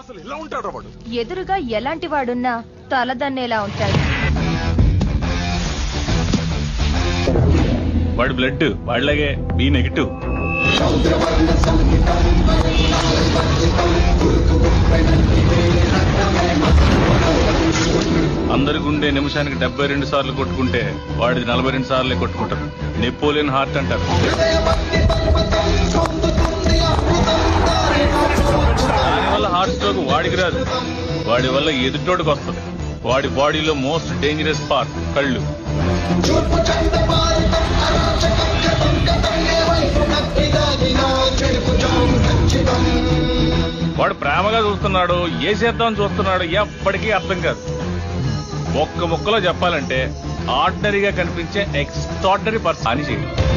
అసలు ఎలా ఉంటాడు వాడు? ఎదురుగా ఎలాంటి వాడున్నా తలదన్నేలా ఉంటాడు. వాడి బ్లడ్ వాడిలాగే బి నెగిటివ్. అందరి గుండె నిమిషానికి 72 సార్లు కొట్టుకుంటే వాడిది 42 సార్లే కొట్టుకుంటారు. నెపోలియన్ హార్ట్ అంటారు. దానివల్ల హార్ట్ స్ట్రోక్ వాడికి రాదు, వాడి వల్ల ఎదుటోడికి వస్తుంది. వాడి బాడీలో మోస్ట్ డేంజరస్ పార్ట్ కళ్ళు. వాడు ప్రేమగా చూస్తున్నాడు, ఏ చేద్దామని చూస్తున్నాడు ఎప్పటికీ అర్థం కాదు. ఒక్క ముక్కలో చెప్పాలంటే ఆర్డినరీగా కనిపించే ఎక్స్ట్రాడినరీ పర్సన్ అని చేయాలి.